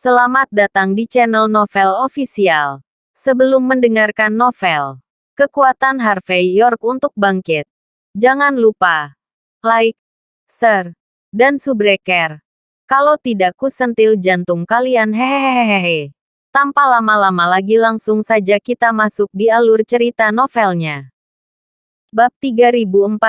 Selamat datang di channel Novel Official. Sebelum mendengarkan novel Kekuatan Harvey York untuk Bangkit, jangan lupa like, share, dan subscribe. Kalau tidak kusentil jantung kalian hehehehe. Tanpa lama-lama lagi langsung saja kita masuk di alur cerita novelnya. Bab 3461.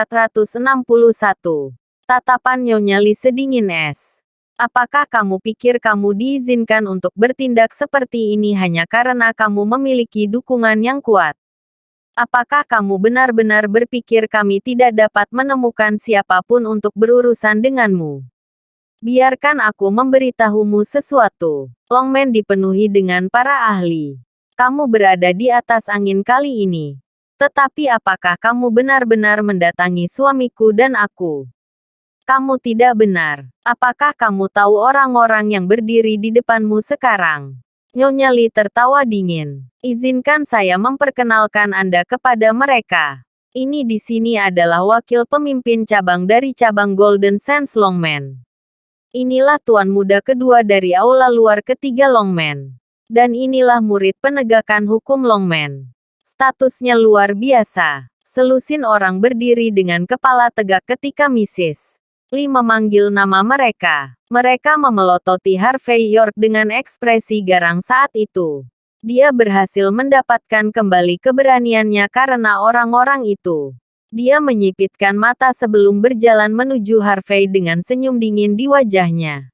Tatapan Nyonya Li sedingin es. Apakah kamu pikir kamu diizinkan untuk bertindak seperti ini hanya karena kamu memiliki dukungan yang kuat? Apakah kamu benar-benar berpikir kami tidak dapat menemukan siapapun untuk berurusan denganmu? Biarkan aku memberitahumu sesuatu. Longmen dipenuhi dengan para ahli. Kamu berada di atas angin kali ini. Tetapi apakah kamu benar-benar mendatangi suamiku dan aku? Kamu tidak benar. Apakah kamu tahu orang-orang yang berdiri di depanmu sekarang? Nyonya Li tertawa dingin. Izinkan saya memperkenalkan Anda kepada mereka. Ini di sini adalah wakil pemimpin cabang dari cabang Golden Sands Longmen. Inilah tuan muda kedua dari aula luar ketiga Longmen. Dan inilah murid penegakan hukum Longmen. Statusnya luar biasa. Selusin orang berdiri dengan kepala tegak ketika Mrs. Li memanggil nama mereka. Mereka memelototi Harvey York dengan ekspresi garang saat itu. Dia berhasil mendapatkan kembali keberaniannya karena orang-orang itu. Dia menyipitkan mata sebelum berjalan menuju Harvey dengan senyum dingin di wajahnya.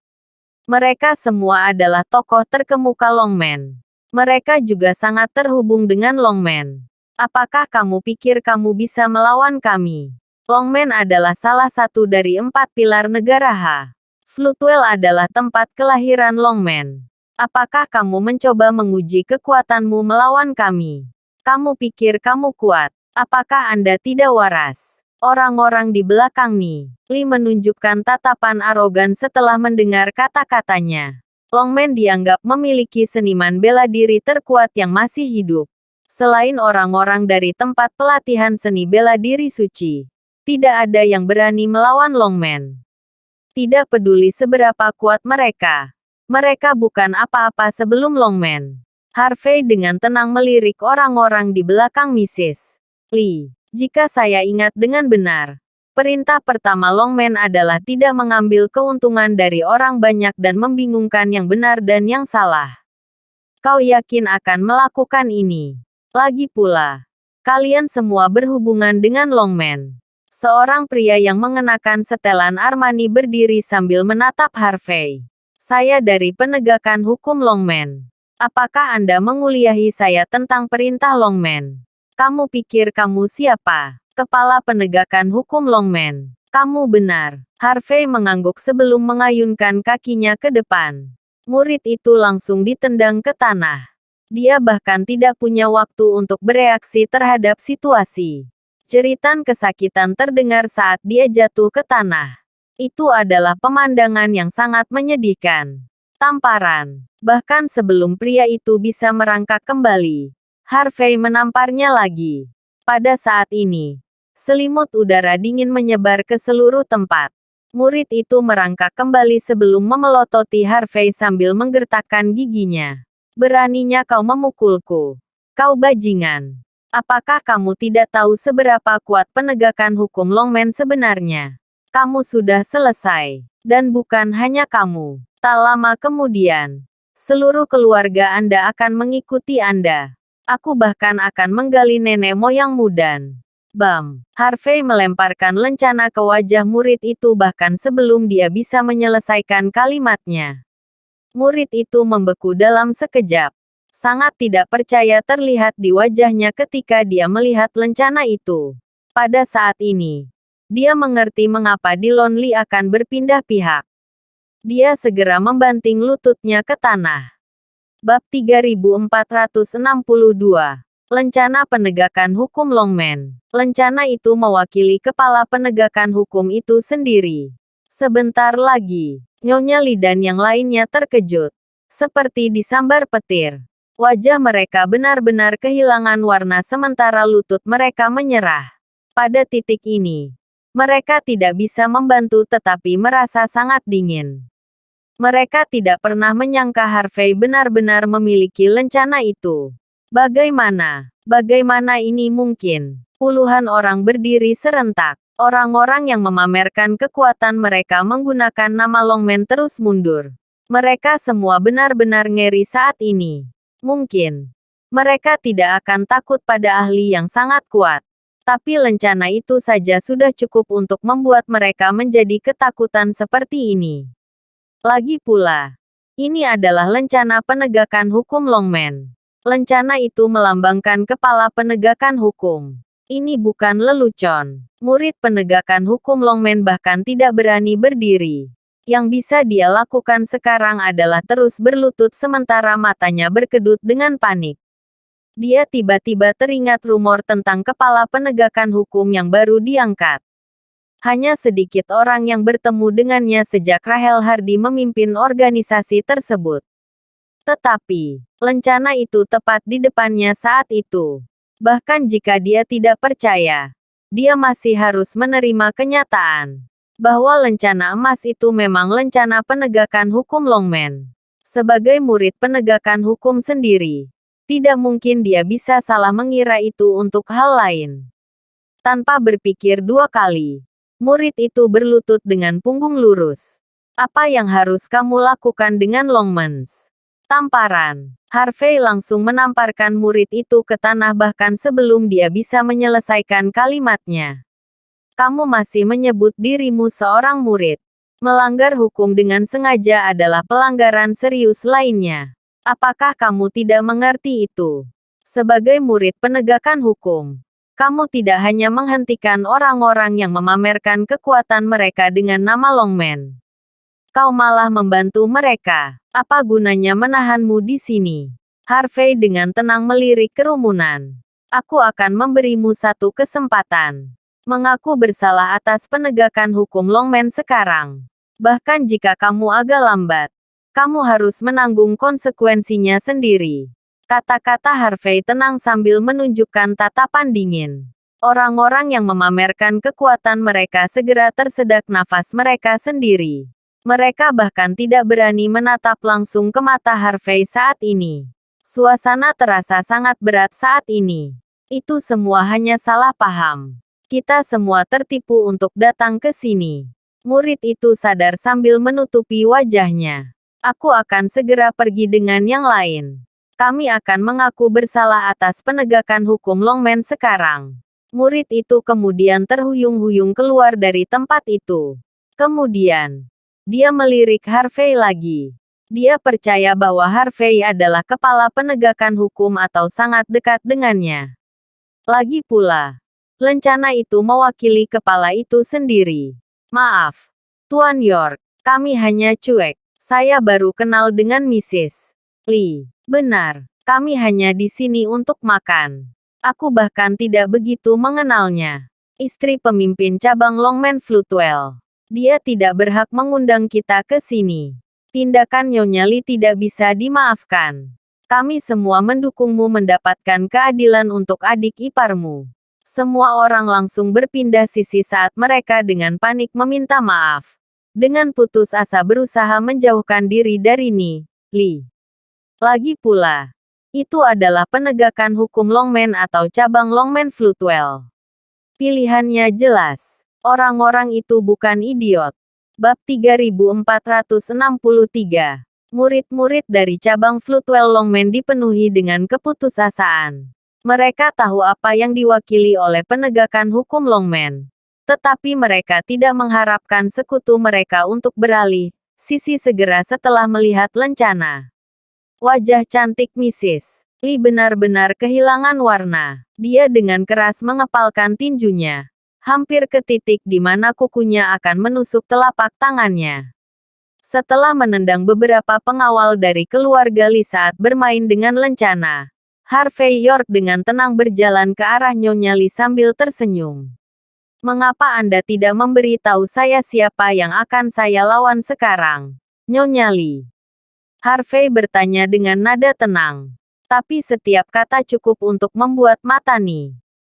Mereka semua adalah tokoh terkemuka Longmen. Mereka juga sangat terhubung dengan Longmen. Apakah kamu pikir kamu bisa melawan kami? Longmen adalah salah satu dari 4 pilar negara Ha. Floodwell adalah tempat kelahiran Longmen. Apakah kamu mencoba menguji kekuatanmu melawan kami? Kamu pikir kamu kuat? Apakah Anda tidak waras? Orang-orang di belakang Ni. Li menunjukkan tatapan arogan setelah mendengar kata-katanya. Longmen dianggap memiliki seniman bela diri terkuat yang masih hidup. Selain orang-orang dari tempat pelatihan seni bela diri suci, tidak ada yang berani melawan Longmen. Tidak peduli seberapa kuat mereka. Mereka bukan apa-apa sebelum Longmen. Harvey dengan tenang melirik orang-orang di belakang Mrs. Li. Jika saya ingat dengan benar, perintah pertama Longmen adalah tidak mengambil keuntungan dari orang banyak dan membingungkan yang benar dan yang salah. Kau yakin akan melakukan ini? Lagi pula, kalian semua berhubungan dengan Longmen. Seorang pria yang mengenakan setelan Armani berdiri sambil menatap Harvey. Saya dari penegakan hukum Longmen. Apakah Anda menguliahi saya tentang perintah Longmen? Kamu pikir kamu siapa? Kepala penegakan hukum Longmen. Kamu benar. Harvey mengangguk sebelum mengayunkan kakinya ke depan. Murid itu langsung ditendang ke tanah. Dia bahkan tidak punya waktu untuk bereaksi terhadap situasi. Jeritan kesakitan terdengar saat dia jatuh ke tanah. Itu adalah pemandangan yang sangat menyedihkan. Tamparan. Bahkan sebelum pria itu bisa merangkak kembali, Harvey menamparnya lagi. Pada saat ini, selimut udara dingin menyebar ke seluruh tempat. Murid itu merangkak kembali sebelum memelototi Harvey sambil menggertakkan giginya. Beraninya kau memukulku. Kau bajingan. Apakah kamu tidak tahu seberapa kuat penegakan hukum Longmen sebenarnya? Kamu sudah selesai. Dan bukan hanya kamu. Tak lama kemudian, seluruh keluarga Anda akan mengikuti Anda. Aku bahkan akan menggali nenek moyangmu dan... Bam! Harvey melemparkan lencana ke wajah murid itu bahkan sebelum dia bisa menyelesaikan kalimatnya. Murid itu membeku dalam sekejap. Sangat tidak percaya terlihat di wajahnya ketika dia melihat lencana itu. Pada saat ini, dia mengerti mengapa Dilon Li akan berpindah pihak. Dia segera membanting lututnya ke tanah. Bab 3462. Lencana penegakan hukum Longmen. Lencana itu mewakili kepala penegakan hukum itu sendiri. Sebentar lagi, Nyonya Li dan yang lainnya terkejut. Seperti disambar petir. Wajah mereka benar-benar kehilangan warna sementara lutut mereka menyerah. Pada titik ini, mereka tidak bisa membantu tetapi merasa sangat dingin. Mereka tidak pernah menyangka Harvey benar-benar memiliki lencana itu. Bagaimana ini mungkin? Puluhan orang berdiri serentak. Orang-orang yang memamerkan kekuatan mereka menggunakan nama Longman terus mundur. Mereka semua benar-benar ngeri saat ini. Mungkin mereka tidak akan takut pada ahli yang sangat kuat. Tapi lencana itu saja sudah cukup untuk membuat mereka menjadi ketakutan seperti ini. Lagi pula, ini adalah lencana penegakan hukum Longman. Lencana itu melambangkan kepala penegakan hukum. Ini bukan lelucon. Murid penegakan hukum Longman bahkan tidak berani berdiri. Yang bisa dia lakukan sekarang adalah terus berlutut sementara matanya berkedut dengan panik. Dia tiba-tiba teringat rumor tentang kepala penegakan hukum yang baru diangkat. Hanya sedikit orang yang bertemu dengannya sejak Rahel Hardy memimpin organisasi tersebut. Tetapi, lencana itu tepat di depannya saat itu. Bahkan jika dia tidak percaya, dia masih harus menerima kenyataan bahwa lencana emas itu memang lencana penegakan hukum Longman. Sebagai murid penegakan hukum sendiri, tidak mungkin dia bisa salah mengira itu untuk hal lain. Tanpa berpikir dua kali, murid itu berlutut dengan punggung lurus. Apa yang harus kamu lakukan dengan Longmans? Tamparan. Harvey langsung menamparkan murid itu ke tanah bahkan sebelum dia bisa menyelesaikan kalimatnya. Kamu masih menyebut dirimu seorang murid. Melanggar hukum dengan sengaja adalah pelanggaran serius lainnya. Apakah kamu tidak mengerti itu? Sebagai murid penegakan hukum, kamu tidak hanya menghentikan orang-orang yang memamerkan kekuatan mereka dengan nama Longman. Kau malah membantu mereka. Apa gunanya menahanmu di sini? Harvey dengan tenang melirik kerumunan. Aku akan memberimu satu kesempatan. Mengaku bersalah atas penegakan hukum Longman sekarang. Bahkan jika kamu agak lambat, kamu harus menanggung konsekuensinya sendiri. Kata-kata Harvey tenang sambil menunjukkan tatapan dingin. Orang-orang yang memamerkan kekuatan mereka segera tersedak nafas mereka sendiri. Mereka bahkan tidak berani menatap langsung ke mata Harvey saat ini. Suasana terasa sangat berat saat ini. Itu semua hanya salah paham. Kita semua tertipu untuk datang ke sini. Murid itu sadar sambil menutupi wajahnya. Aku akan segera pergi dengan yang lain. Kami akan mengaku bersalah atas penegakan hukum Longman sekarang. Murid itu kemudian terhuyung-huyung keluar dari tempat itu. Kemudian, dia melirik Harvey lagi. Dia percaya bahwa Harvey adalah kepala penegakan hukum atau sangat dekat dengannya. Lagi pula, lencana itu mewakili kepala itu sendiri. Maaf, Tuan York, kami hanya cuek. Saya baru kenal dengan Mrs. Lee. Benar, kami hanya di sini untuk makan. Aku bahkan tidak begitu mengenalnya. Istri pemimpin cabang Longman Floodwell. Dia tidak berhak mengundang kita ke sini. Tindakan Nyonya Lee tidak bisa dimaafkan. Kami semua mendukungmu mendapatkan keadilan untuk adik iparmu. Semua orang langsung berpindah sisi saat mereka dengan panik meminta maaf. Dengan putus asa berusaha menjauhkan diri dari Lee. Lagi pula, itu adalah penegakan hukum Longman atau cabang Longman Floodwell. Pilihannya jelas. Orang-orang itu bukan idiot. Bab 3463. Murid-murid dari cabang Floodwell Longman dipenuhi dengan keputusasaan. Mereka tahu apa yang diwakili oleh penegakan hukum Longman. Tetapi mereka tidak mengharapkan sekutu mereka untuk beralih sisi segera setelah melihat lencana. Wajah cantik Mrs. Lee benar-benar kehilangan warna. Dia dengan keras mengepalkan tinjunya. Hampir ke titik di mana kukunya akan menusuk telapak tangannya. Setelah menendang beberapa pengawal dari keluarga Lee saat bermain dengan lencana, Harvey York dengan tenang berjalan ke arah Nyonya Lee sambil tersenyum. Mengapa Anda tidak memberi tahu saya siapa yang akan saya lawan sekarang, Nyonya Lee? Harvey bertanya dengan nada tenang. Tapi setiap kata cukup untuk membuat mata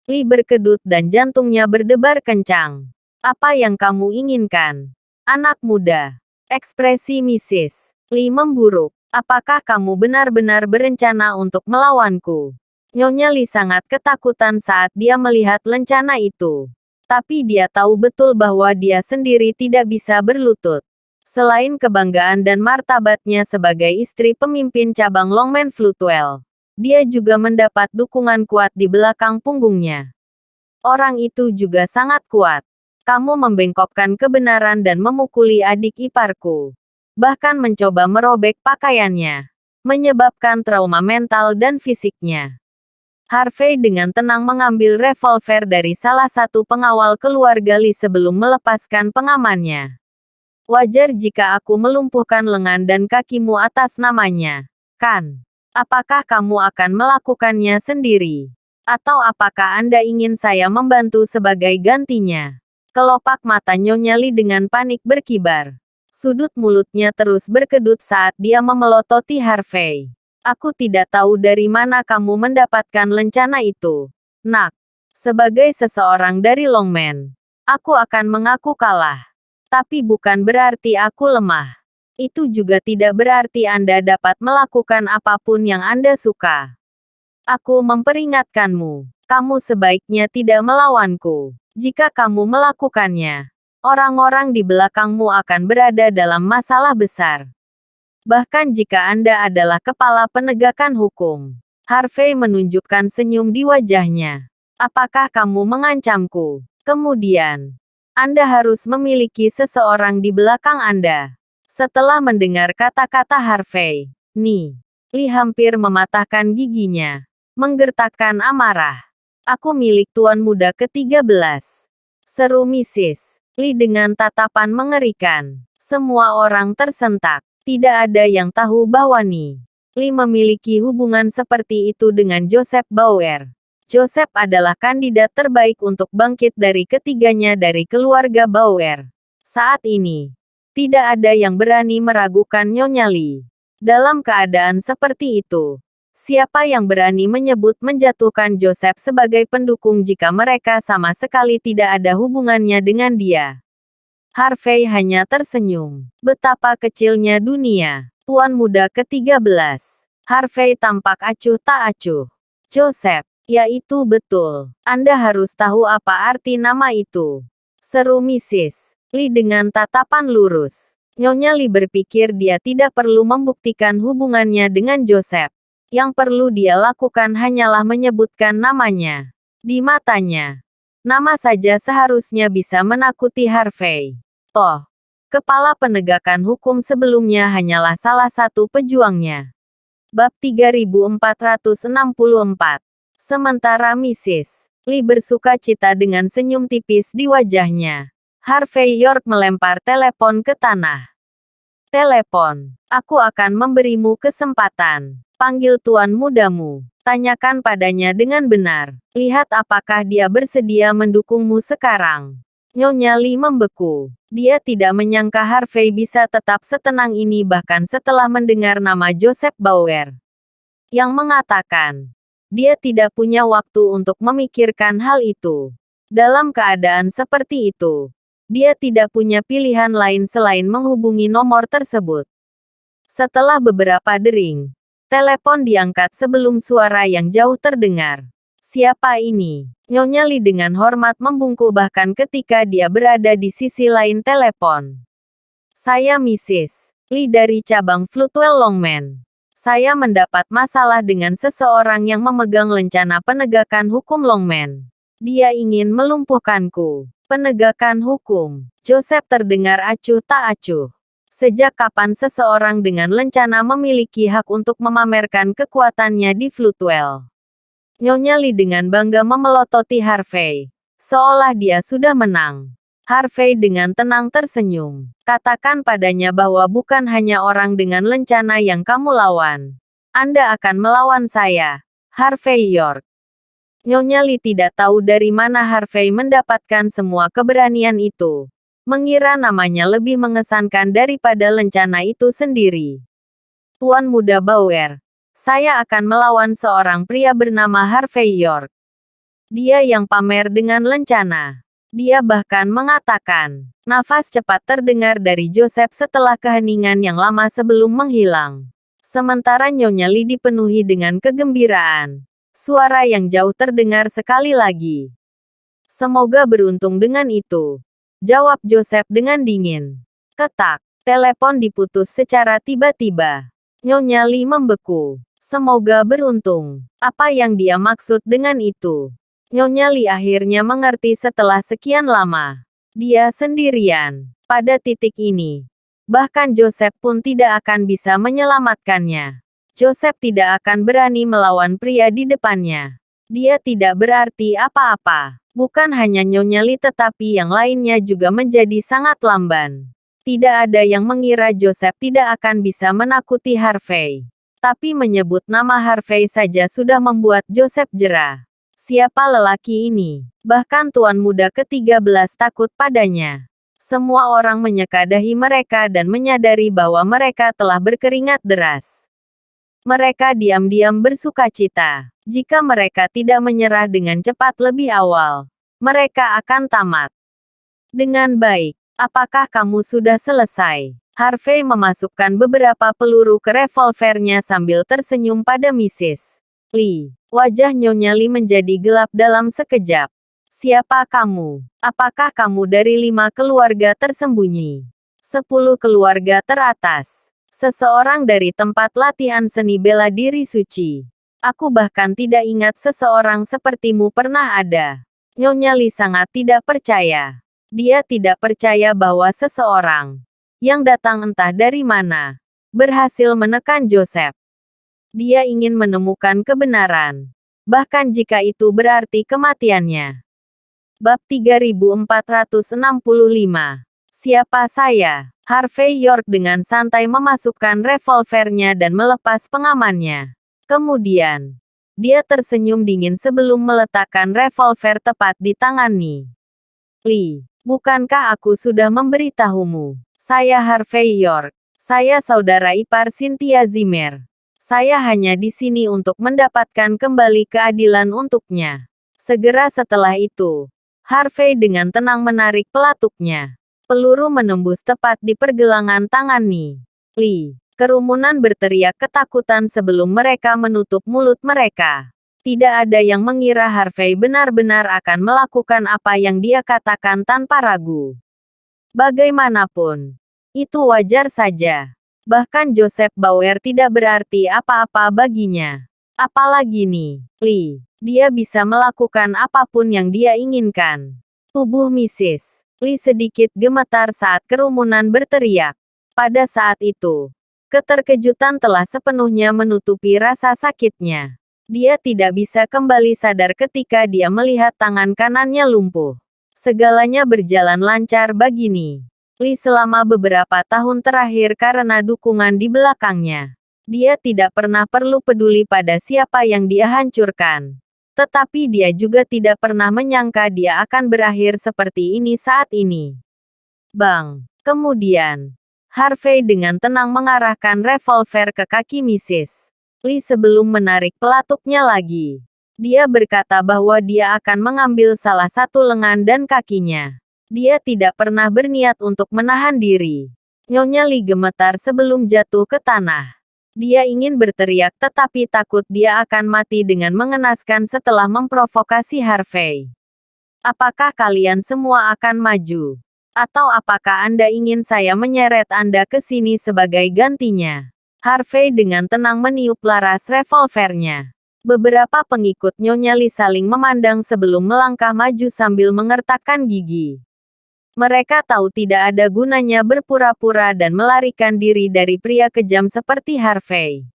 Lee berkedut dan jantungnya berdebar kencang. Apa yang kamu inginkan, anak muda? Ekspresi Mrs. Lee memburuk. Apakah kamu benar-benar berencana untuk melawanku? Nyonya Lee sangat ketakutan saat dia melihat lencana itu. Tapi dia tahu betul bahwa dia sendiri tidak bisa berlutut. Selain kebanggaan dan martabatnya sebagai istri pemimpin cabang Longman Floodwell, dia juga mendapat dukungan kuat di belakang punggungnya. Orang itu juga sangat kuat. Kamu membengkokkan kebenaran dan memukuli adik iparku. Bahkan mencoba merobek pakaiannya. Menyebabkan trauma mental dan fisiknya. Harvey dengan tenang mengambil revolver dari salah satu pengawal keluarga Lee sebelum melepaskan pengamannya. Wajar jika aku melumpuhkan lengan dan kakimu atas namanya, kan? Apakah kamu akan melakukannya sendiri? Atau apakah Anda ingin saya membantu sebagai gantinya? Kelopak mata Nyonya Lee dengan panik berkibar. Sudut mulutnya terus berkedut saat dia memelototi Harvey. Aku tidak tahu dari mana kamu mendapatkan lencana itu, nak. Sebagai seseorang dari Longman, aku akan mengaku kalah. Tapi bukan berarti aku lemah. Itu juga tidak berarti Anda dapat melakukan apapun yang Anda suka. Aku memperingatkanmu, kamu sebaiknya tidak melawanku. Jika kamu melakukannya, orang-orang di belakangmu akan berada dalam masalah besar. Bahkan jika Anda adalah kepala penegakan hukum. Harvey menunjukkan senyum di wajahnya. Apakah kamu mengancamku? Kemudian, Anda harus memiliki seseorang di belakang Anda. Setelah mendengar kata-kata Harvey, Lee hampir mematahkan giginya. Menggertakkan amarah. Aku milik tuan muda ke-13. Seru Mrs. Lee dengan tatapan mengerikan. Semua orang tersentak. Tidak ada yang tahu bahwa Lee memiliki hubungan seperti itu dengan Joseph Bauer. Joseph adalah kandidat terbaik untuk bangkit dari ketiganya dari keluarga Bauer. Saat ini, tidak ada yang berani meragukan Nyonya Lee. Dalam keadaan seperti itu, siapa yang berani menyebut menjatuhkan Joseph sebagai pendukung jika mereka sama sekali tidak ada hubungannya dengan dia? Harvey hanya tersenyum. Betapa kecilnya dunia. Tuan muda ke-13. Harvey tampak acuh tak acuh. Joseph, ya itu betul. Anda harus tahu apa arti nama itu. Seru Mrs. Lee dengan tatapan lurus. Nyonya Lee berpikir dia tidak perlu membuktikan hubungannya dengan Joseph. Yang perlu dia lakukan hanyalah menyebutkan namanya. Di matanya, nama saja seharusnya bisa menakuti Harvey. Toh, kepala penegakan hukum sebelumnya hanyalah salah satu pejuangnya. Bab 3464. Sementara Mrs. Lee bersuka cita dengan senyum tipis di wajahnya, Harvey York melempar telepon ke tanah. Telepon. Aku akan memberimu kesempatan. Panggil tuan mudamu. Tanyakan padanya dengan benar. Lihat apakah dia bersedia mendukungmu sekarang. Nyonya Lee membeku. Dia tidak menyangka Harvey bisa tetap setenang ini bahkan setelah mendengar nama Joseph Bauer. Yang mengatakan, dia tidak punya waktu untuk memikirkan hal itu. Dalam keadaan seperti itu, dia tidak punya pilihan lain selain menghubungi nomor tersebut. Setelah beberapa dering, telepon diangkat sebelum suara yang jauh terdengar. Siapa ini? Nyonya Lee dengan hormat membungkuk bahkan ketika dia berada di sisi lain telepon. Saya Mrs. Lee dari cabang Floodwell Longman. Saya mendapat masalah dengan seseorang yang memegang lencana penegakan hukum Longman. Dia ingin melumpuhkanku. Penegakan hukum. Joseph terdengar acuh tak acuh. Sejak kapan seseorang dengan lencana memiliki hak untuk memamerkan kekuatannya di Floodwell? Nyonya Lee dengan bangga memelototi Harvey. Seolah dia sudah menang. Harvey dengan tenang tersenyum. Katakan padanya bahwa bukan hanya orang dengan lencana yang kamu lawan. Anda akan melawan saya, Harvey York. Nyonya Lee tidak tahu dari mana Harvey mendapatkan semua keberanian itu. Mengira namanya lebih mengesankan daripada lencana itu sendiri. Tuan muda Bauer. Saya akan melawan seorang pria bernama Harvey York. Dia yang pamer dengan lencana. Dia bahkan mengatakan, nafas cepat terdengar dari Joseph setelah keheningan yang lama sebelum menghilang. Sementara Nyonya Li dipenuhi dengan kegembiraan. Suara yang jauh terdengar sekali lagi. Semoga beruntung dengan itu. Jawab Joseph dengan dingin. Ketak. Telepon diputus secara tiba-tiba. Nyonya Li membeku. Semoga beruntung. Apa yang dia maksud dengan itu? Nyonya Li akhirnya mengerti setelah sekian lama. Dia sendirian. Pada titik ini. Bahkan Joseph pun tidak akan bisa menyelamatkannya. Joseph tidak akan berani melawan pria di depannya. Dia tidak berarti apa-apa. Bukan hanya Nyonya Li tetapi yang lainnya juga menjadi sangat lamban. Tidak ada yang mengira Joseph tidak akan bisa menakuti Harvey. Tapi menyebut nama Harvey saja sudah membuat Joseph jera. Siapa lelaki ini? Bahkan tuan muda ke-13 takut padanya. Semua orang menyekadahi mereka dan menyadari bahwa mereka telah berkeringat deras. Mereka diam-diam bersukacita. Jika mereka tidak menyerah dengan cepat lebih awal, mereka akan tamat. Dengan baik. Apakah kamu sudah selesai? Harvey memasukkan beberapa peluru ke revolvernya sambil tersenyum pada Mrs. Li. Wajah Nyonya Li menjadi gelap dalam sekejap. Siapa kamu? Apakah kamu dari 5 keluarga tersembunyi? 10 keluarga teratas. Seseorang dari tempat latihan seni bela diri suci. Aku bahkan tidak ingat seseorang sepertimu pernah ada. Nyonya Li sangat tidak percaya. Dia tidak percaya bahwa seseorang yang datang entah dari mana berhasil menekan Joseph. Dia ingin menemukan kebenaran. Bahkan jika itu berarti kematiannya. Bab 3465. Siapa saya? Harvey York dengan santai memasukkan revolvernya dan melepas pengamannya. Kemudian, dia tersenyum dingin sebelum meletakkan revolver tepat di tangan Li. Bukankah aku sudah memberitahumu? Saya Harvey York. Saya saudara ipar Cynthia Zimmer. Saya hanya di sini untuk mendapatkan kembali keadilan untuknya. Segera setelah itu, Harvey dengan tenang menarik pelatuknya. Peluru menembus tepat di pergelangan tangan Li. Kerumunan berteriak ketakutan sebelum mereka menutup mulut mereka. Tidak ada yang mengira Harvey benar-benar akan melakukan apa yang dia katakan tanpa ragu. Bagaimanapun, itu wajar saja. Bahkan Joseph Bauer tidak berarti apa-apa baginya. Apalagi Li. Dia bisa melakukan apapun yang dia inginkan. Tubuh Mrs. Li sedikit gemetar saat kerumunan berteriak. Pada saat itu, keterkejutan telah sepenuhnya menutupi rasa sakitnya. Dia tidak bisa kembali sadar ketika dia melihat tangan kanannya lumpuh. Segalanya berjalan lancar bagi Li selama beberapa tahun terakhir karena dukungan di belakangnya. Dia tidak pernah perlu peduli pada siapa yang dia hancurkan. Tetapi dia juga tidak pernah menyangka dia akan berakhir seperti ini saat ini. Bang! Kemudian, Harvey dengan tenang mengarahkan revolver ke kaki Mrs. Li sebelum menarik pelatuknya lagi. Dia berkata bahwa dia akan mengambil salah satu lengan dan kakinya. Dia tidak pernah berniat untuk menahan diri. Nyonya Li gemetar sebelum jatuh ke tanah. Dia ingin berteriak tetapi takut dia akan mati dengan mengenaskan setelah memprovokasi Harvey. Apakah kalian semua akan maju? Atau apakah Anda ingin saya menyeret Anda ke sini sebagai gantinya? Harvey dengan tenang meniup laras revolvernya. Beberapa pengikut Nyonya Li saling memandang sebelum melangkah maju sambil mengertakkan gigi. Mereka tahu tidak ada gunanya berpura-pura dan melarikan diri dari pria kejam seperti Harvey.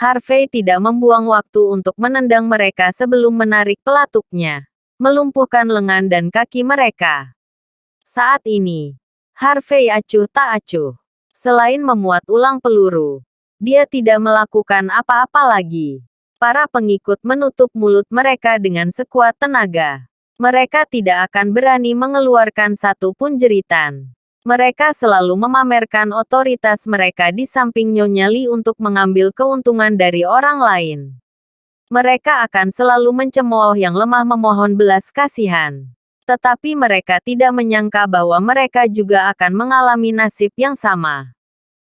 Harvey tidak membuang waktu untuk menendang mereka sebelum menarik pelatuknya, melumpuhkan lengan dan kaki mereka. Saat ini, Harvey acuh tak acuh. Selain memuat ulang peluru, dia tidak melakukan apa-apa lagi. Para pengikut menutup mulut mereka dengan sekuat tenaga. Mereka tidak akan berani mengeluarkan satu pun jeritan. Mereka selalu memamerkan otoritas mereka di samping Nyonya Li untuk mengambil keuntungan dari orang lain. Mereka akan selalu mencemooh yang lemah memohon belas kasihan. Tetapi mereka tidak menyangka bahwa mereka juga akan mengalami nasib yang sama.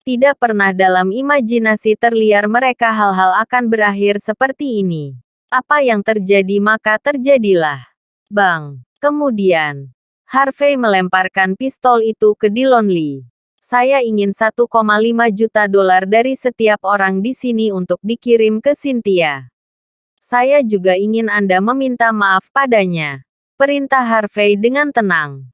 Tidak pernah dalam imajinasi terliar mereka hal-hal akan berakhir seperti ini. Apa yang terjadi maka terjadilah. Bang! Kemudian, Harvey melemparkan pistol itu ke Dillon Lee. Saya ingin 1,5 juta dolar dari setiap orang di sini untuk dikirim ke Cynthia. Saya juga ingin Anda meminta maaf padanya. Perintah Harvey dengan tenang.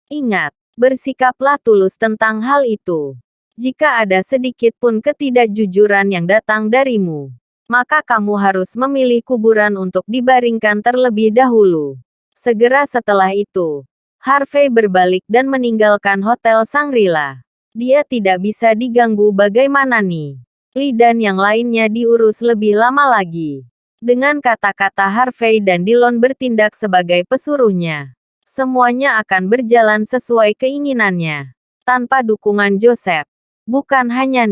Ingat, bersikaplah tulus tentang hal itu. Jika ada sedikit pun ketidakjujuran yang datang darimu, maka kamu harus memilih kuburan untuk dibaringkan terlebih dahulu. Segera setelah itu, Harvey berbalik dan meninggalkan Hotel Shangri-La. Dia tidak bisa diganggu bagaimana nih. Lee dan yang lainnya diurus lebih lama lagi. Dengan kata-kata Harvey dan Dillon bertindak sebagai pesuruhnya, semuanya akan berjalan sesuai keinginannya. Tanpa dukungan Joseph, bukan hanya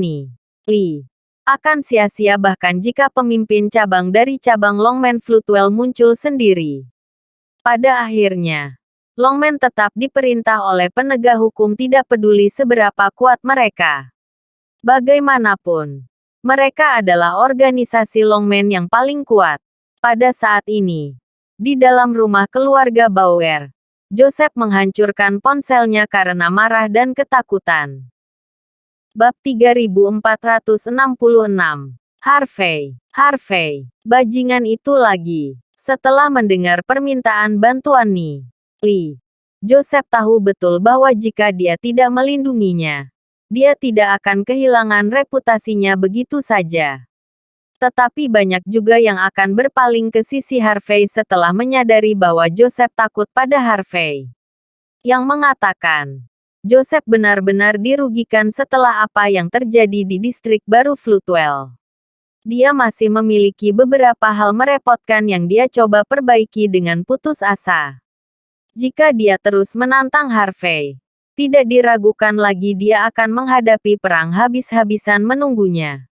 Lee, akan sia-sia bahkan jika pemimpin cabang dari cabang Longman Floodwell muncul sendiri. Pada akhirnya, Longman tetap diperintah oleh penegak hukum tidak peduli seberapa kuat mereka. Bagaimanapun, mereka adalah organisasi Longman yang paling kuat. Pada saat ini, di dalam rumah keluarga Bauer, Joseph menghancurkan ponselnya karena marah dan ketakutan. Bab 3466. Harvey, bajingan itu lagi. Setelah mendengar permintaan bantuan Lee, Joseph tahu betul bahwa jika dia tidak melindunginya, dia tidak akan kehilangan reputasinya begitu saja. Tetapi banyak juga yang akan berpaling ke sisi Harvey setelah menyadari bahwa Joseph takut pada Harvey. Yang mengatakan, Joseph benar-benar dirugikan setelah apa yang terjadi di distrik baru Floodwell. Dia masih memiliki beberapa hal merepotkan yang dia coba perbaiki dengan putus asa. Jika dia terus menantang Harvey, tidak diragukan lagi dia akan menghadapi perang habis-habisan menunggunya.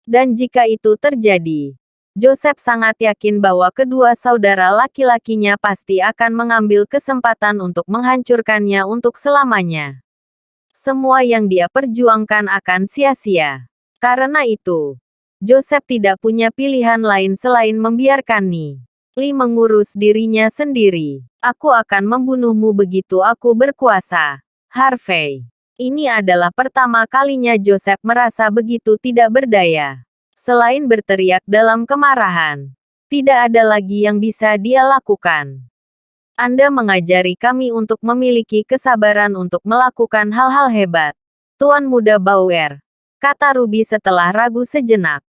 Dan jika itu terjadi, Joseph sangat yakin bahwa kedua saudara laki-lakinya pasti akan mengambil kesempatan untuk menghancurkannya untuk selamanya. Semua yang dia perjuangkan akan sia-sia. Karena itu, Joseph tidak punya pilihan lain selain membiarkan Lee mengurus dirinya sendiri. Aku akan membunuhmu begitu aku berkuasa. Harvey. Ini adalah pertama kalinya Joseph merasa begitu tidak berdaya. Selain berteriak dalam kemarahan, tidak ada lagi yang bisa dia lakukan. Anda mengajari kami untuk memiliki kesabaran untuk melakukan hal-hal hebat. Tuan Muda Bauer, kata Ruby setelah ragu sejenak.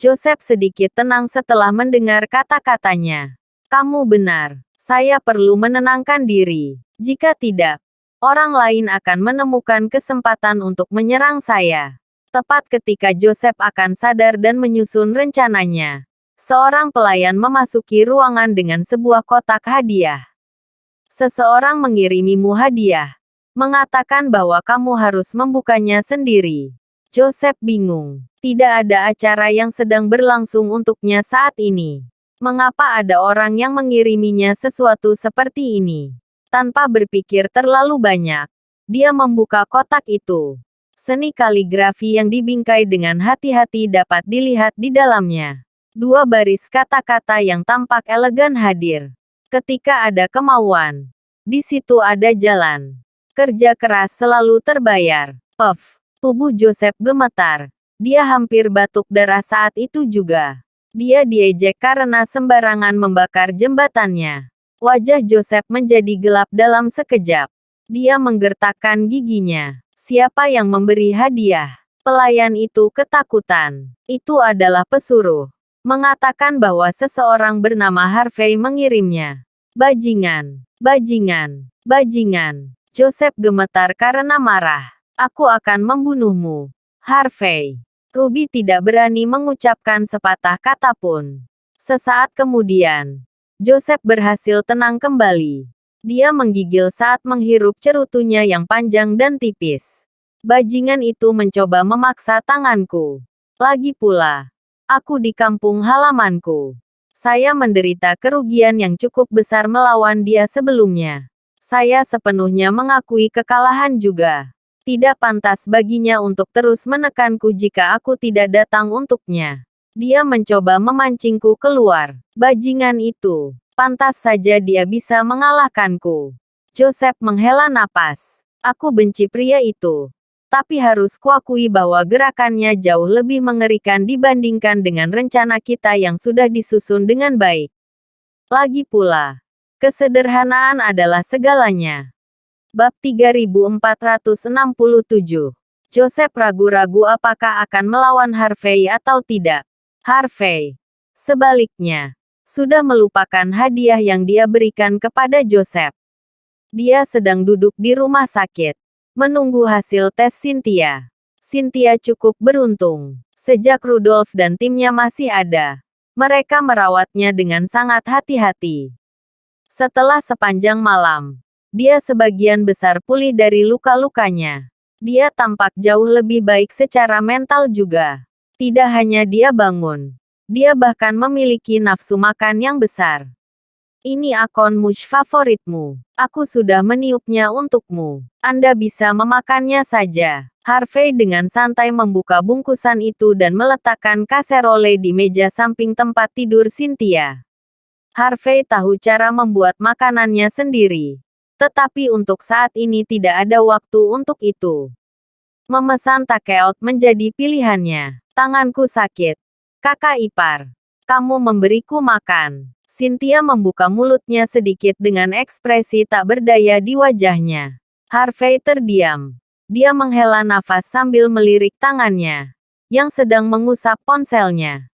Joseph sedikit tenang setelah mendengar kata-katanya. Kamu benar, saya perlu menenangkan diri. Jika tidak, orang lain akan menemukan kesempatan untuk menyerang saya. Tepat ketika Joseph akan sadar dan menyusun rencananya, seorang pelayan memasuki ruangan dengan sebuah kotak hadiah. Seseorang mengirimimu hadiah, mengatakan bahwa kamu harus membukanya sendiri. Joseph bingung. Tidak ada acara yang sedang berlangsung untuknya saat ini. Mengapa ada orang yang mengiriminya sesuatu seperti ini? Tanpa berpikir terlalu banyak, dia membuka kotak itu. Seni kaligrafi yang dibingkai dengan hati-hati dapat dilihat di dalamnya. 2 baris kata-kata yang tampak elegan hadir. Ketika ada kemauan, di situ ada jalan. Kerja keras selalu terbayar. Puff. Tubuh Joseph gemetar. Dia hampir batuk darah saat itu juga. Dia diejek karena sembarangan membakar jembatannya. Wajah Joseph menjadi gelap dalam sekejap. Dia menggertakkan giginya. Siapa yang memberi hadiah? Pelayan itu ketakutan. Itu adalah pesuruh. Mengatakan bahwa seseorang bernama Harvey mengirimnya. Bajingan. Joseph gemetar karena marah. Aku akan membunuhmu, Harvey. Ruby tidak berani mengucapkan sepatah kata pun. Sesaat kemudian, Joseph berhasil tenang kembali. Dia menggigil saat menghirup cerutunya yang panjang dan tipis. Bajingan itu mencoba memaksa tanganku. Lagi pula, aku di kampung halamanku. Saya menderita kerugian yang cukup besar melawan dia sebelumnya. Saya sepenuhnya mengakui kekalahan juga. Tidak pantas baginya untuk terus menekanku jika aku tidak datang untuknya. Dia mencoba memancingku keluar. Bajingan itu. Pantas saja dia bisa mengalahkanku. Joseph menghela napas. Aku benci pria itu. Tapi harus kuakui bahwa gerakannya jauh lebih mengerikan dibandingkan dengan rencana kita yang sudah disusun dengan baik. Lagi pula, kesederhanaan adalah segalanya. Bab 3467. Joseph ragu-ragu apakah akan melawan Harvey atau tidak. Harvey, sebaliknya, sudah melupakan hadiah yang dia berikan kepada Joseph. Dia sedang duduk di rumah sakit, menunggu hasil tes Cynthia. Cynthia cukup beruntung. Sejak Rudolph dan timnya masih ada, mereka merawatnya dengan sangat hati-hati. Setelah sepanjang malam, dia sebagian besar pulih dari luka-lukanya. Dia tampak jauh lebih baik secara mental juga. Tidak hanya dia bangun, dia bahkan memiliki nafsu makan yang besar. Ini akun mush favoritmu. Aku sudah meniupnya untukmu. Anda bisa memakannya saja. Harvey dengan santai membuka bungkusan itu dan meletakkan kaserole di meja samping tempat tidur Cynthia. Harvey tahu cara membuat makanannya sendiri. Tetapi untuk saat ini tidak ada waktu untuk itu. Memesan takeout menjadi pilihannya. Tanganku sakit. Kakak ipar. Kamu memberiku makan. Cynthia membuka mulutnya sedikit dengan ekspresi tak berdaya di wajahnya. Harvey terdiam. Dia menghela nafas sambil melirik tangannya, yang sedang mengusap ponselnya.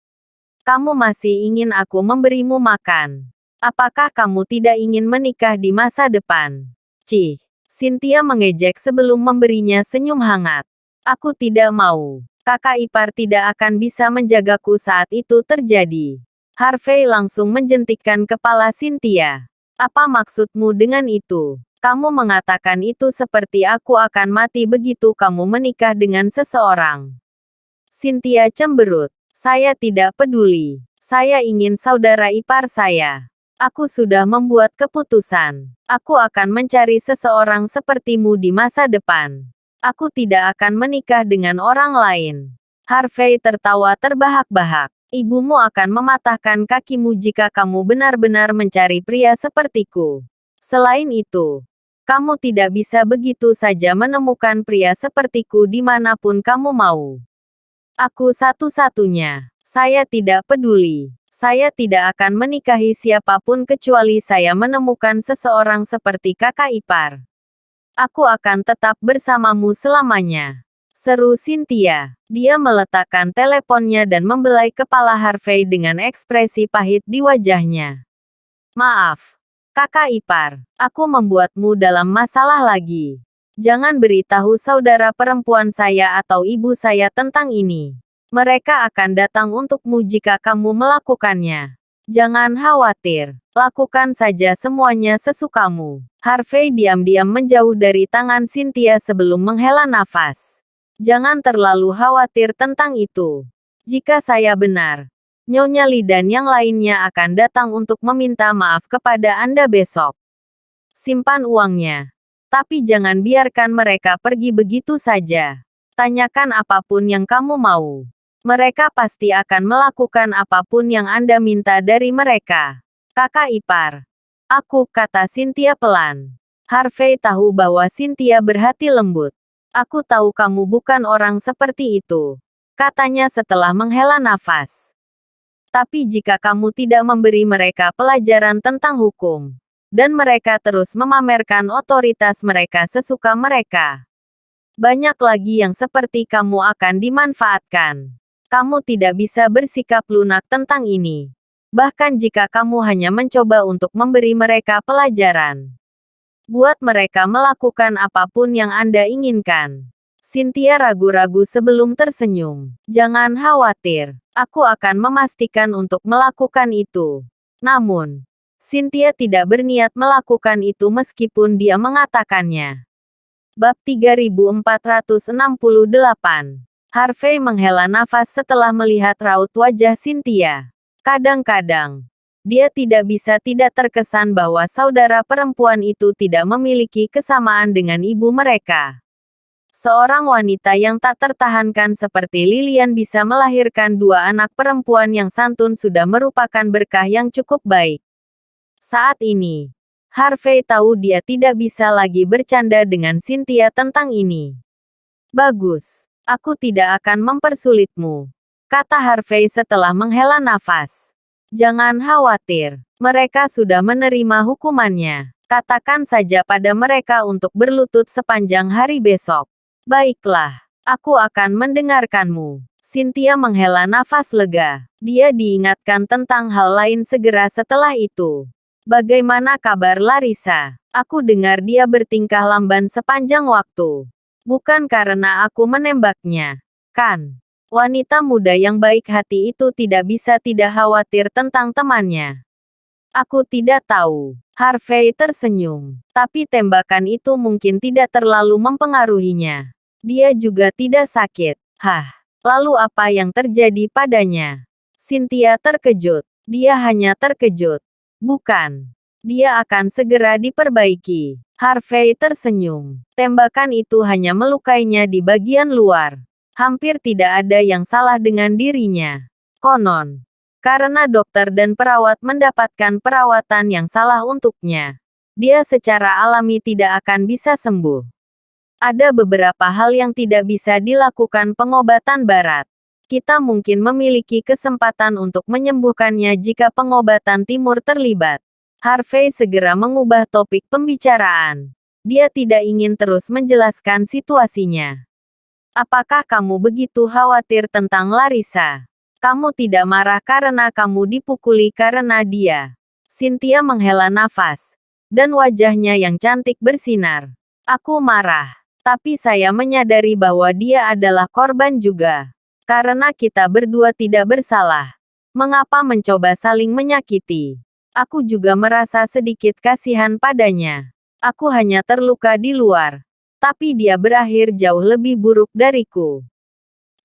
Kamu masih ingin aku memberimu makan? Apakah kamu tidak ingin menikah di masa depan? Cih. Cynthia mengejek sebelum memberinya senyum hangat. Aku tidak mau. Kakak ipar tidak akan bisa menjagaku saat itu terjadi. Harvey langsung menjentikkan kepala Cynthia. Apa maksudmu dengan itu? Kamu mengatakan itu seperti aku akan mati begitu kamu menikah dengan seseorang. Cynthia cemberut. Saya tidak peduli. Saya ingin saudara ipar saya. Aku sudah membuat keputusan. Aku akan mencari seseorang sepertimu di masa depan. Aku tidak akan menikah dengan orang lain. Harvey tertawa terbahak-bahak. Ibumu akan mematahkan kakimu jika kamu benar-benar mencari pria sepertiku. Selain itu, kamu tidak bisa begitu saja menemukan pria sepertiku dimanapun kamu mau. Aku satu-satunya. Saya tidak peduli. Saya tidak akan menikahi siapapun kecuali saya menemukan seseorang seperti kakak ipar. Aku akan tetap bersamamu selamanya. Seru Cynthia. Dia meletakkan teleponnya dan membelai kepala Harvey dengan ekspresi pahit di wajahnya. Maaf, kakak ipar. Aku membuatmu dalam masalah lagi. Jangan beritahu saudara perempuan saya atau ibu saya tentang ini. Mereka akan datang untukmu jika kamu melakukannya. Jangan khawatir. Lakukan saja semuanya sesukamu. Harvey diam-diam menjauh dari tangan Cynthia sebelum menghela nafas. Jangan terlalu khawatir tentang itu. Jika saya benar, Nyonya Lee dan yang lainnya akan datang untuk meminta maaf kepada Anda besok. Simpan uangnya. Tapi jangan biarkan mereka pergi begitu saja. Tanyakan apapun yang kamu mau. Mereka pasti akan melakukan apapun yang Anda minta dari mereka. Kakak ipar. Aku, kata Cynthia pelan. Harvey tahu bahwa Cynthia berhati lembut. Aku tahu kamu bukan orang seperti itu, katanya setelah menghela nafas. Tapi jika kamu tidak memberi mereka pelajaran tentang hukum, dan mereka terus memamerkan otoritas mereka sesuka mereka, banyak lagi yang seperti kamu akan dimanfaatkan. Kamu tidak bisa bersikap lunak tentang ini. Bahkan jika kamu hanya mencoba untuk memberi mereka pelajaran. Buat mereka melakukan apapun yang Anda inginkan. Cynthia ragu-ragu sebelum tersenyum. Jangan khawatir. Aku akan memastikan untuk melakukan itu. Namun, Cynthia tidak berniat melakukan itu meskipun dia mengatakannya. Bab 3468. Harvey menghela nafas setelah melihat raut wajah Cynthia. Kadang-kadang, Dia tidak bisa tidak terkesan bahwa saudara perempuan itu tidak memiliki kesamaan dengan ibu mereka. Seorang wanita yang tak tertahankan seperti Lilian bisa melahirkan dua anak perempuan yang santun sudah merupakan berkah yang cukup baik. Saat ini, Harvey tahu dia tidak bisa lagi bercanda dengan Cynthia tentang ini. Bagus, aku tidak akan mempersulitmu, kata Harvey setelah menghela nafas. Jangan khawatir, mereka sudah menerima hukumannya. Katakan saja pada mereka untuk berlutut sepanjang hari besok. Baiklah, aku akan mendengarkanmu. Cynthia menghela nafas lega. Dia diingatkan tentang hal lain segera setelah itu. Bagaimana kabar Larissa? Aku dengar dia bertingkah lamban sepanjang waktu. Bukan karena aku menembaknya, kan? Wanita muda yang baik hati itu tidak bisa tidak khawatir tentang temannya. Aku tidak tahu. Harvey tersenyum. Tapi tembakan itu mungkin tidak terlalu mempengaruhinya. Dia juga tidak sakit. Hah, lalu apa yang terjadi padanya? Cynthia terkejut. Dia hanya terkejut. Bukan. Dia akan segera diperbaiki. Harvey tersenyum. Tembakan itu hanya melukainya di bagian luar. Hampir tidak ada yang salah dengan dirinya. Konon. Karena dokter dan perawat mendapatkan perawatan yang salah untuknya. Dia secara alami tidak akan bisa sembuh. Ada beberapa hal yang tidak bisa dilakukan pengobatan barat. Kita mungkin memiliki kesempatan untuk menyembuhkannya jika pengobatan timur terlibat. Harvey segera mengubah topik pembicaraan. Dia tidak ingin terus menjelaskan situasinya. Apakah kamu begitu khawatir tentang Larissa? Kamu tidak marah karena kamu dipukuli karena dia. Cynthia menghela nafas. Dan wajahnya yang cantik bersinar. Aku marah. Tapi saya menyadari bahwa dia adalah korban juga. Karena kita berdua tidak bersalah. Mengapa mencoba saling menyakiti? Aku juga merasa sedikit kasihan padanya. Aku hanya terluka di luar. Tapi dia berakhir jauh lebih buruk dariku.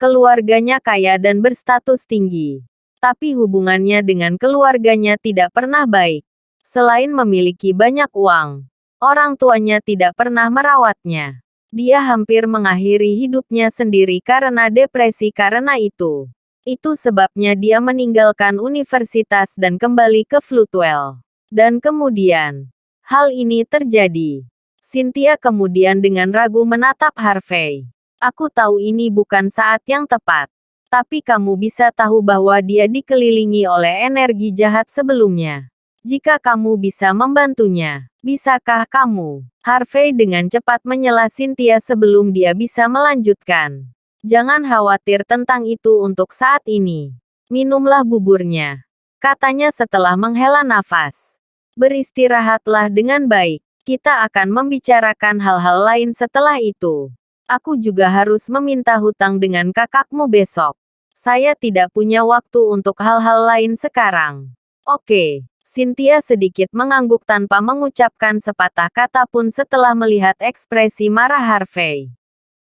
Keluarganya kaya dan berstatus tinggi. Tapi hubungannya dengan keluarganya tidak pernah baik. Selain memiliki banyak uang, orang tuanya tidak pernah merawatnya. Dia hampir mengakhiri hidupnya sendiri karena depresi karena itu. Itu sebabnya dia meninggalkan universitas dan kembali ke Floodwell. Dan kemudian, hal ini terjadi. Cynthia kemudian dengan ragu menatap Harvey. Aku tahu ini bukan saat yang tepat. Tapi kamu bisa tahu bahwa dia dikelilingi oleh energi jahat sebelumnya. Jika kamu bisa membantunya, bisakah kamu? Harvey dengan cepat menyela Cynthia sebelum dia bisa melanjutkan. Jangan khawatir tentang itu untuk saat ini. Minumlah buburnya, katanya setelah menghela nafas. Beristirahatlah dengan baik. Kita akan membicarakan hal-hal lain setelah itu. Aku juga harus meminta hutang dengan kakakmu besok. Saya tidak punya waktu untuk hal-hal lain sekarang. Oke. Cynthia sedikit mengangguk tanpa mengucapkan sepatah kata pun setelah melihat ekspresi marah Harvey.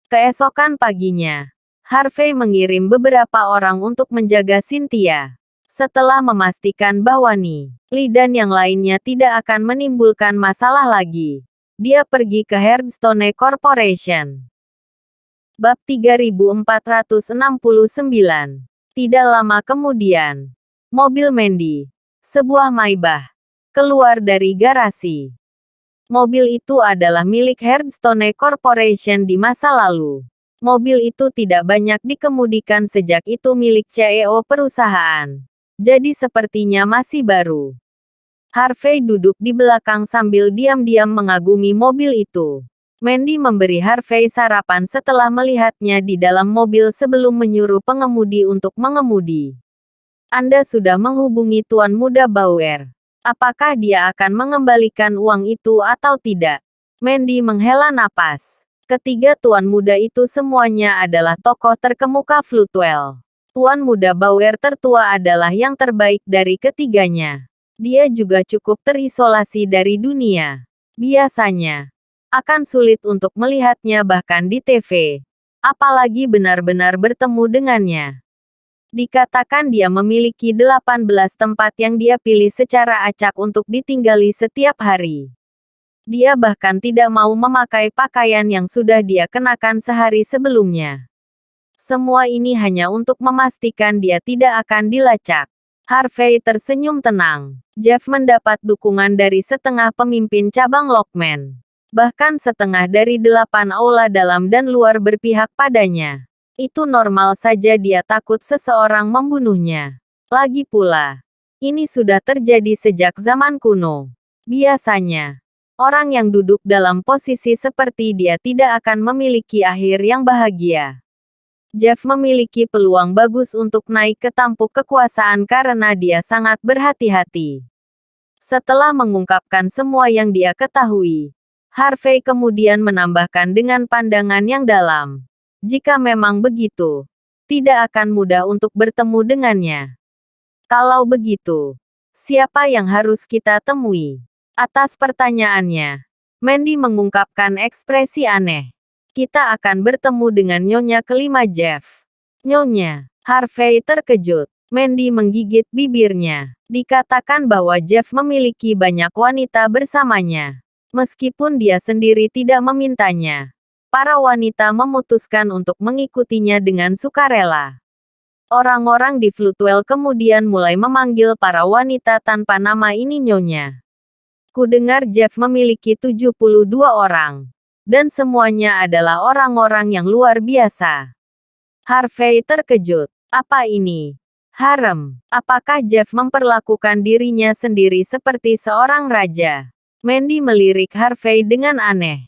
Keesokan paginya, Harvey mengirim beberapa orang untuk menjaga Cynthia. Setelah memastikan bahwa Lee dan yang lainnya tidak akan menimbulkan masalah lagi, dia pergi ke Hearthstone Corporation. Bab 3469. Tidak lama kemudian, mobil Mandy, sebuah Maybach, keluar dari garasi. Mobil itu adalah milik Hearthstone Corporation di masa lalu. Mobil itu tidak banyak dikemudikan sejak itu milik CEO perusahaan. Jadi sepertinya masih baru. Harvey duduk di belakang sambil diam-diam mengagumi mobil itu. Mandy memberi Harvey sarapan setelah melihatnya di dalam mobil sebelum menyuruh pengemudi untuk mengemudi. Anda sudah menghubungi Tuan Muda Bauer. Apakah dia akan mengembalikan uang itu atau tidak? Mandy menghela napas. Ketiga Tuan Muda itu semuanya adalah tokoh terkemuka Floodwell. Tuan Muda Bauer tertua adalah yang terbaik dari ketiganya. Dia juga cukup terisolasi dari dunia. Biasanya, akan sulit untuk melihatnya bahkan di TV. Apalagi benar-benar bertemu dengannya. Dikatakan dia memiliki 18 tempat yang dia pilih secara acak untuk ditinggali setiap hari. Dia bahkan tidak mau memakai pakaian yang sudah dia kenakan sehari sebelumnya. Semua ini hanya untuk memastikan dia tidak akan dilacak. Harvey tersenyum tenang. Jeff mendapat dukungan dari setengah pemimpin cabang Lockman. Bahkan setengah dari 8 aula dalam dan luar berpihak padanya. Itu normal saja dia takut seseorang membunuhnya. Lagi pula, ini sudah terjadi sejak zaman kuno. Biasanya, orang yang duduk dalam posisi seperti dia tidak akan memiliki akhir yang bahagia. Jeff memiliki peluang bagus untuk naik ke tampuk kekuasaan karena dia sangat berhati-hati. Setelah mengungkapkan semua yang dia ketahui, Harvey kemudian menambahkan dengan pandangan yang dalam. Jika memang begitu, tidak akan mudah untuk bertemu dengannya. Kalau begitu, siapa yang harus kita temui? Atas pertanyaannya, Mandy mengungkapkan ekspresi aneh. Kita akan bertemu dengan Nyonya kelima Jeff. Nyonya, Harvey terkejut. Mandy menggigit bibirnya. Dikatakan bahwa Jeff memiliki banyak wanita bersamanya. Meskipun dia sendiri tidak memintanya, para wanita memutuskan untuk mengikutinya dengan sukarela. Orang-orang di Floodwell kemudian mulai memanggil para wanita tanpa nama ini Nyonya. Kudengar Jeff memiliki 72 orang. Dan semuanya adalah orang-orang yang luar biasa. Harvey terkejut. Apa ini? Harem. Apakah Jeff memperlakukan dirinya sendiri seperti seorang raja? Mandy melirik Harvey dengan aneh.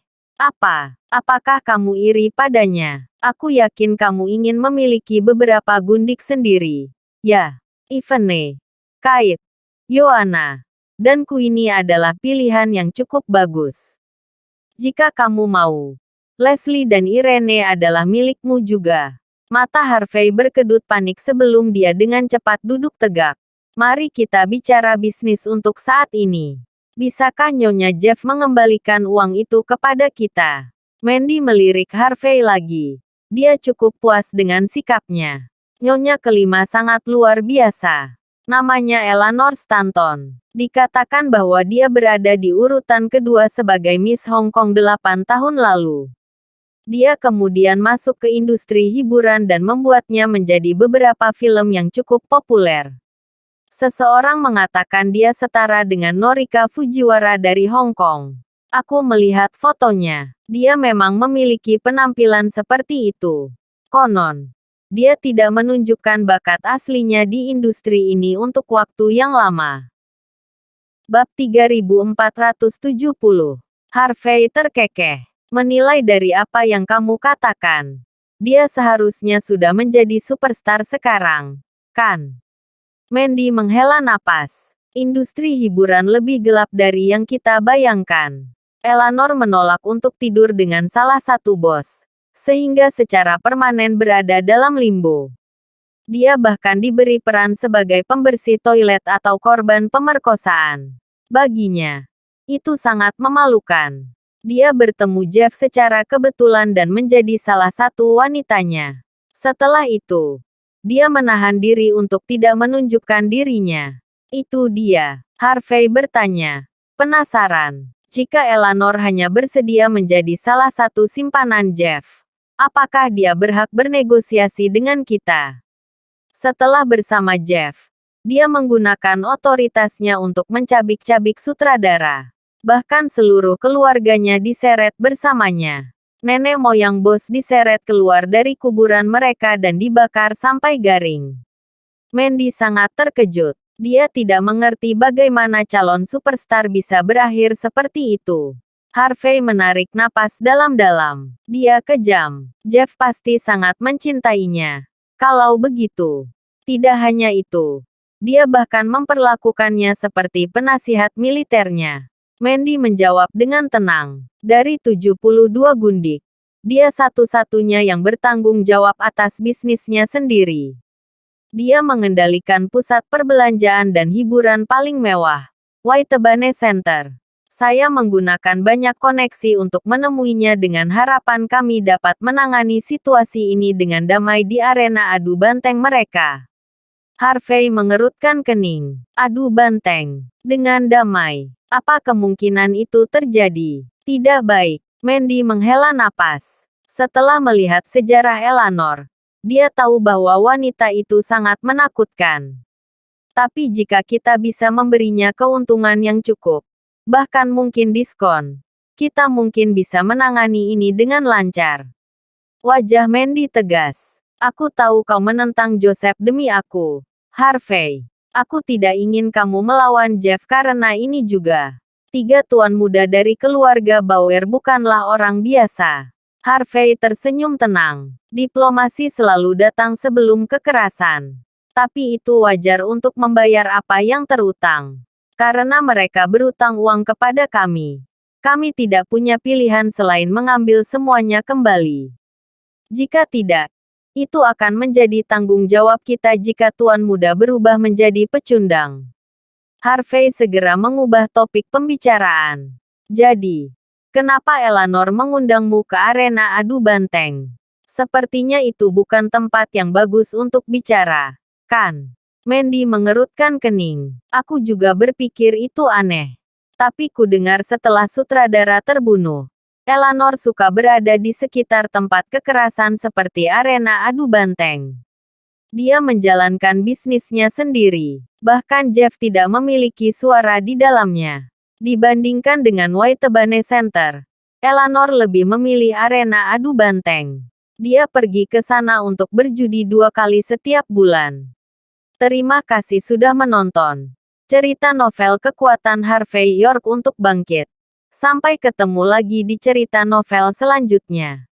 Apakah kamu iri padanya? Aku yakin kamu ingin memiliki beberapa gundik sendiri. Ya, Ivane, Kate, Yoana, dan Queenie adalah pilihan yang cukup bagus. Jika kamu mau, Leslie dan Irene adalah milikmu juga. Mata Harvey berkedut panik sebelum dia dengan cepat duduk tegak. Mari kita bicara bisnis untuk saat ini. Bisakah Nyonya Jeff mengembalikan uang itu kepada kita? Mandy melirik Harvey lagi. Dia cukup puas dengan sikapnya. Nyonya kelima sangat luar biasa. Namanya Eleanor Stanton. Dikatakan bahwa dia berada di urutan kedua sebagai Miss Hong Kong 8 tahun lalu. Dia kemudian masuk ke industri hiburan dan membuatnya menjadi beberapa film yang cukup populer. Seseorang mengatakan dia setara dengan Norika Fujiwara dari Hong Kong. Aku melihat fotonya. Dia memang memiliki penampilan seperti itu. Konon, dia tidak menunjukkan bakat aslinya di industri ini untuk waktu yang lama. Bab 3470. Harvey terkekeh. Menilai dari apa yang kamu katakan, dia seharusnya sudah menjadi superstar sekarang, kan? Mandy menghela napas. Industri hiburan lebih gelap dari yang kita bayangkan. Eleanor menolak untuk tidur dengan salah satu bos, sehingga secara permanen berada dalam limbo. Dia bahkan diberi peran sebagai pembersih toilet atau korban pemerkosaan. Baginya, itu sangat memalukan. Dia bertemu Jeff secara kebetulan dan menjadi salah satu wanitanya. Setelah itu, dia menahan diri untuk tidak menunjukkan dirinya. Itu dia. Harvey bertanya. Penasaran. Jika Eleanor hanya bersedia menjadi salah satu simpanan Jeff, apakah dia berhak bernegosiasi dengan kita? Setelah bersama Jeff, dia menggunakan otoritasnya untuk mencabik-cabik sutradara. Bahkan seluruh keluarganya diseret bersamanya. Nenek moyang bos diseret keluar dari kuburan mereka dan dibakar sampai garing. Mandy sangat terkejut. Dia tidak mengerti bagaimana calon superstar bisa berakhir seperti itu. Harvey menarik napas dalam-dalam. Dia kejam. Jeff pasti sangat mencintainya. Kalau begitu. Tidak hanya itu. Dia bahkan memperlakukannya seperti penasihat militernya. Mandy menjawab dengan tenang. Dari 72 gundik, dia satu-satunya yang bertanggung jawab atas bisnisnya sendiri. Dia mengendalikan pusat perbelanjaan dan hiburan paling mewah, Waitebane Center. Saya menggunakan banyak koneksi untuk menemuinya dengan harapan kami dapat menangani situasi ini dengan damai di arena adu banteng mereka. Harvey mengerutkan kening. Adu banteng. Dengan damai. Apa kemungkinan itu terjadi? Tidak baik. Mandy menghela napas. Setelah melihat sejarah Eleanor, dia tahu bahwa wanita itu sangat menakutkan. Tapi jika kita bisa memberinya keuntungan yang cukup, bahkan mungkin diskon, kita mungkin bisa menangani ini dengan lancar. Wajah Mandy tegas. Aku tahu kau menentang Joseph demi aku, Harvey. Aku tidak ingin kamu melawan Jeff karena ini juga. 3 tuan muda dari keluarga Bauer bukanlah orang biasa. Harvey tersenyum tenang. Diplomasi selalu datang sebelum kekerasan. Tapi itu wajar untuk membayar apa yang terutang. Karena mereka berutang uang kepada kami. Kami tidak punya pilihan selain mengambil semuanya kembali. Jika tidak, itu akan menjadi tanggung jawab kita jika tuan muda berubah menjadi pecundang. Harvey segera mengubah topik pembicaraan. Jadi, kenapa Eleanor mengundangmu ke arena adu banteng? Sepertinya itu bukan tempat yang bagus untuk bicara, kan? Mandy mengerutkan kening. Aku juga berpikir itu aneh. Tapi ku dengar setelah sutradara terbunuh, Eleanor suka berada di sekitar tempat kekerasan seperti arena adu banteng. Dia menjalankan bisnisnya sendiri. Bahkan Jeff tidak memiliki suara di dalamnya. Dibandingkan dengan Whitebane Center, Eleanor lebih memilih arena adu banteng. Dia pergi ke sana untuk berjudi 2 kali setiap bulan. Terima kasih sudah menonton. Cerita novel kekuatan Harvey York untuk bangkit. Sampai ketemu lagi di cerita novel selanjutnya.